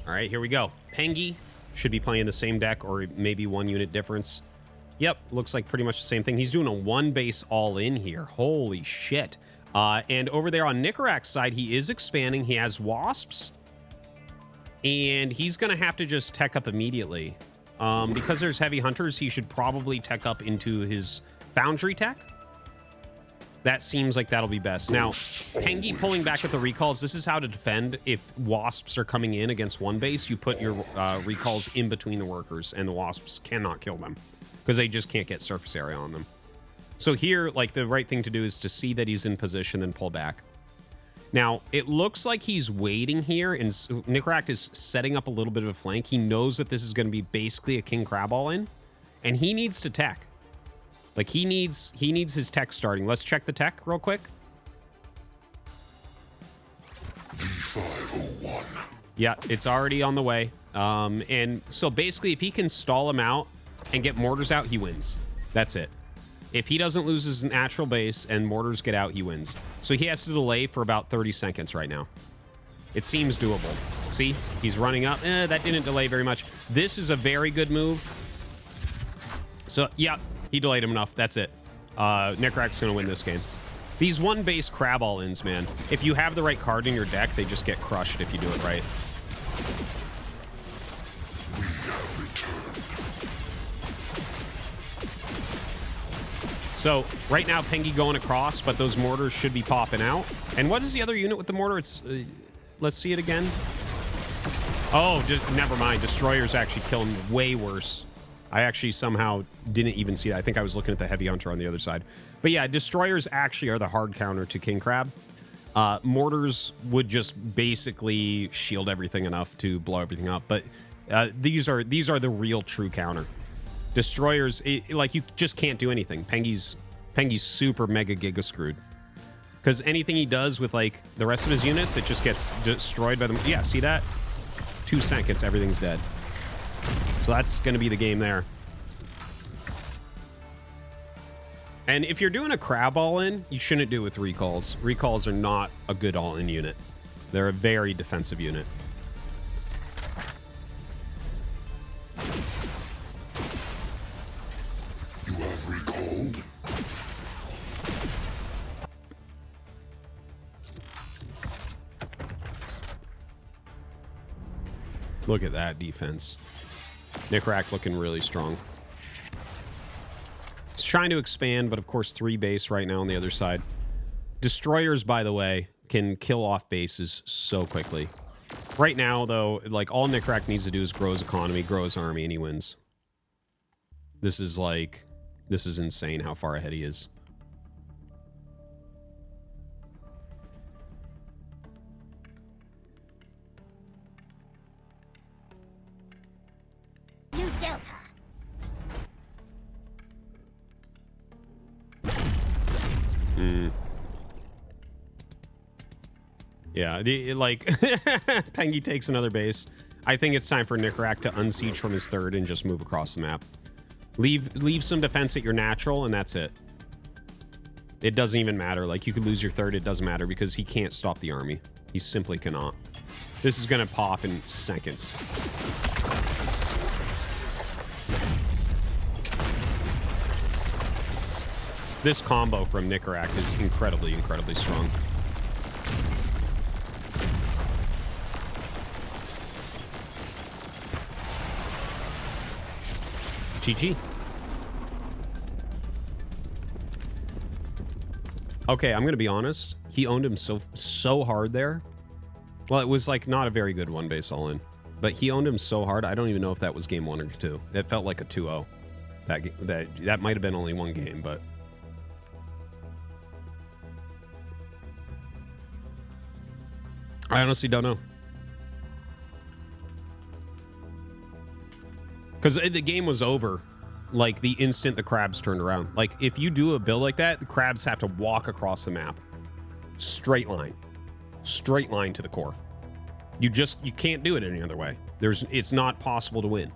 All right, here we go. Pengy should be playing the same deck or maybe 1 unit difference. Yep, looks like pretty much the same thing. He's doing a 1 base all in here. Holy shit. And over there on Nicoract's side, he is expanding. He has wasps. And he's going to have to just tech up immediately. Because there's heavy hunters, he should probably tech up into his foundry tech. That seems like that'll be best. Now, Pengy pulling back with the recalls, this is how to defend. If wasps are coming in against 1 base, you put your recalls in between the workers, and the wasps cannot kill them because they just can't get surface area on them. So here, like, the right thing to do is to see that he's in position and pull back. Now, it looks like he's waiting here, and Nicoract is setting up a little bit of a flank. He knows that this is going to be basically a King Crab all-in, and he needs to tech. Like, he needs his tech starting. Let's check the tech real quick. V501. Yeah, it's already on the way. And so basically, if he can stall him out and get mortars out, he wins. That's it. If he doesn't lose his natural base and mortars get out, he wins. So he has to delay for about 30 seconds right now. It seems doable. See, he's running up. That didn't delay very much. This is a very good move. So, yeah, he delayed him enough. That's it. Nicoract's going to win this game. These 1 base crab all-ins, man. If you have the right card in your deck, they just get crushed if you do it right. We have returned. So, right now, Pengy going across, but those mortars should be popping out. And what is the other unit with the mortar? It's... let's see it again. Oh, just never mind. Destroyers actually kill him way worse. I actually somehow didn't even see that. I think I was looking at the heavy hunter on the other side. But yeah, destroyers actually are the hard counter to King Crab. Mortars would just basically shield everything enough to blow everything up. But these are the real true counter. Destroyers, like, you just can't do anything. Pengy's super mega giga screwed. Because anything he does with, like, the rest of his units, it just gets destroyed by them. Yeah, see that? 2 seconds, everything's dead. So that's going to be the game there. And if you're doing a crab all-in, you shouldn't do it with recalls. Recalls are not a good all-in unit. They're a very defensive unit. You have recalled. Look at that defense. Nicoract looking really strong. He's trying to expand, but of course 3 base right now on the other side. Destroyers, by the way, can kill off bases so quickly. Right now, though, like, all Nicoract needs to do is grow his economy, grow his army, and he wins. This is insane how far ahead he is. Delta. Yeah, like, Pengy takes another base. I think it's time for Nicoract to unsiege from his 3rd and just move across the map. Leave some defense at your natural, and that's it. It doesn't even matter. Like, you could lose your 3rd, it doesn't matter, because he can't stop the army. He simply cannot. This is going to pop in seconds. This combo from Nicoract is incredibly, incredibly strong. GG. Okay, I'm gonna be honest. He owned him so hard there. Well, it was like not a very good 1 base all in, but he owned him so hard. I don't even know if that was game 1 or 2. It felt like a 2-0. That might have been only 1 game, but I honestly don't know. Because the game was over, like, the instant the crabs turned around. Like, if you do a build like that, the crabs have to walk across the map. Straight line. Straight line to the core. You can't do it any other way. It's not possible to win.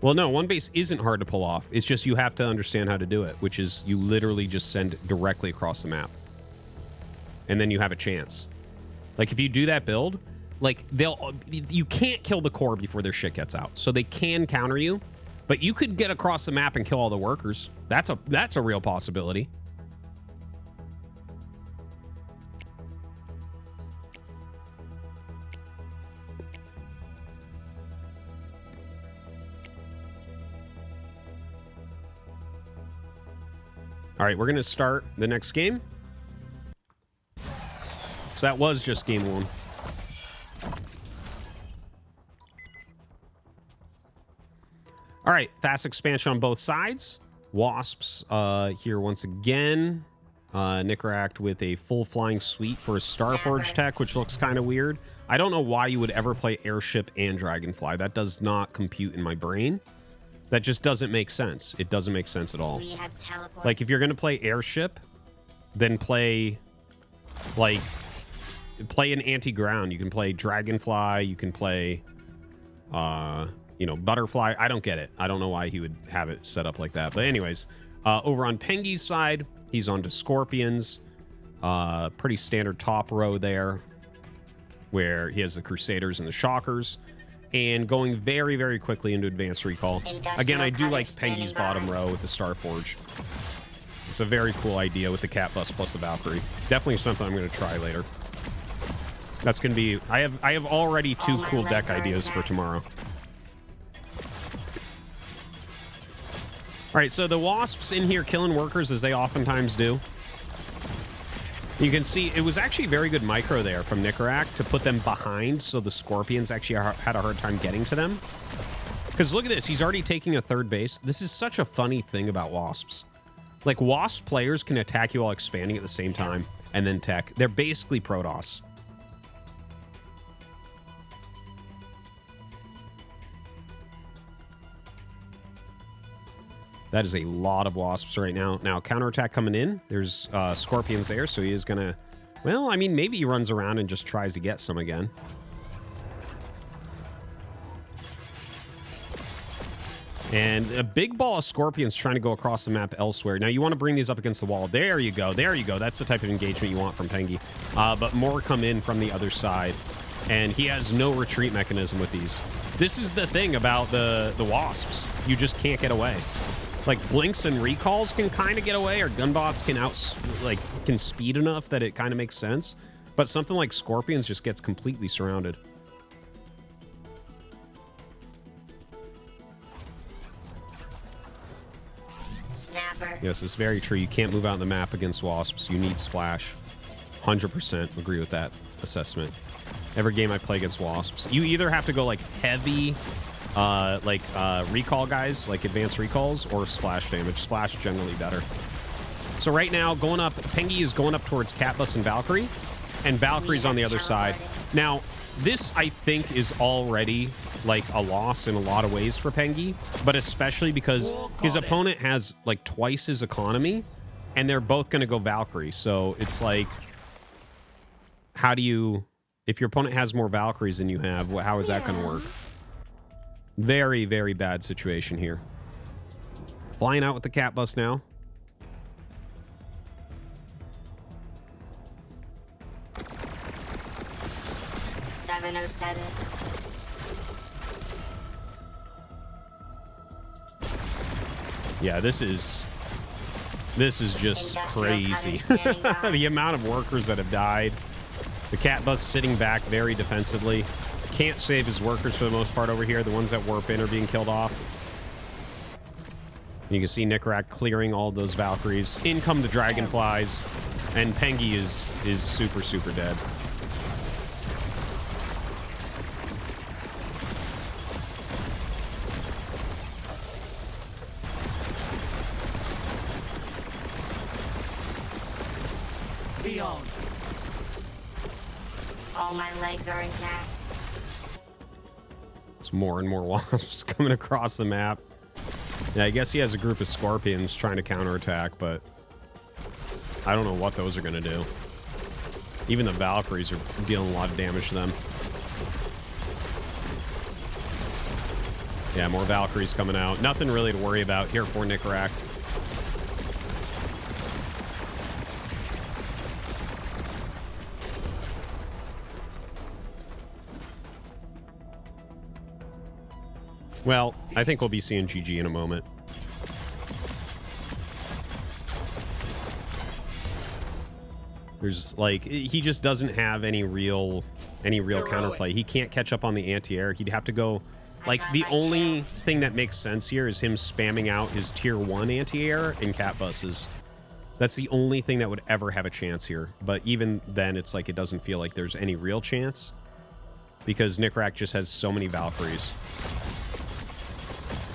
Well, no, one base isn't hard to pull off. It's just you have to understand how to do it, which is you literally just send directly across the map. And then you have a chance. Like, if you do that build, like, you can't kill the core before their shit gets out. So they can counter you, but you could get across the map and kill all the workers. That's a real possibility. All right, we're going to start the next game. So that was just game 1. All right, fast expansion on both sides. Wasps here once again. Nicoract with a full flying suite for a Starforge tech, which looks kind of weird. I don't know why you would ever play Airship and Dragonfly. That does not compute in my brain. That just doesn't make sense. It doesn't make sense at all. Like, if you're going to play Airship, then play an anti-ground. You can play Dragonfly. You can play, you know, Butterfly. I don't get it. I don't know why he would have it set up like that. But anyways, over on Pengy's side, he's on to Scorpions. Pretty standard top row there, where he has the Crusaders and the Shockers. And going very, very quickly into Advanced Recall. Again, I do like Pengy's bottom row with the Starforge. It's a very cool idea with the Cat Bus plus the Valkyrie. Definitely something I'm going to try later. That's going to be... I have already 2 cool deck ideas for tomorrow. All right, so the Wasps in here killing workers, as they oftentimes do. You can see it was actually very good micro there from Nicoract to put them behind, so the Scorpions actually had a hard time getting to them. Because look at this, he's already taking a 3rd base. This is such a funny thing about Wasps. Like, Wasp players can attack you while expanding at the same time, and then tech. They're basically Protoss. That is a lot of Wasps right now. Now, counterattack coming in. There's Scorpions there, so he is going to... Well, I mean, maybe he runs around and just tries to get some again. And a big ball of Scorpions trying to go across the map elsewhere. Now, you want to bring these up against the wall. There you go. There you go. That's the type of engagement you want from Pengy. But more come in from the other side. And he has no retreat mechanism with these. This is the thing about the Wasps. You just can't get away. Like, blinks and recalls can kind of get away, or gunbots can speed enough that it kind of makes sense. But something like Scorpions just gets completely surrounded. Snapper. Yes, it's very true. You can't move out on the map against Wasps. You need splash. 100% agree with that assessment. Every game I play against Wasps, you either have to go like heavy recall guys, like advanced recalls, or splash damage. Splash generally better. So right now, going up, Pengy is going up towards Catbus and Valkyrie, and Valkyrie's on the other side. Now, this, I think, is already like a loss in a lot of ways for Pengy, but especially because his opponent has like twice his economy, and they're both going to go Valkyrie. So it's like, how do you, if your opponent has more Valkyries than you have, how is that going to work? Very, very bad situation here. Flying out with the Cat Bus now. .707. Yeah, this is just crazy. The amount of workers that have died. The Cat Bus sitting back very defensively. Can't save his workers for the most part over here. The ones that warp in are being killed off. You can see Nicoract clearing all those Valkyries. In come the Dragonflies. And Pengy is super, super dead. Beyond. All my legs are intact. It's more and more Wasps coming across the map. Yeah, I guess he has a group of Scorpions trying to counterattack, but I don't know what those are going to do. Even the Valkyries are dealing a lot of damage to them. Yeah, more Valkyries coming out. Nothing really to worry about here for Nicoract. Well, I think we'll be seeing GG in a moment. There's like, he just doesn't have any real counterplay. He can't catch up on the anti-air. He'd have to go, like, the only thing that makes sense here is him spamming out his tier 1 anti-air and cat buses. That's the only thing that would ever have a chance here. But even then, it's like, it doesn't feel like there's any real chance because Nicoract just has so many Valkyries.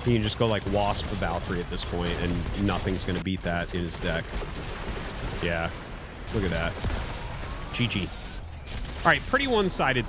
He can just go like Wasp the Valkyrie at this point and nothing's going to beat that in his deck. Yeah. Look at that. GG. All right, pretty one-sided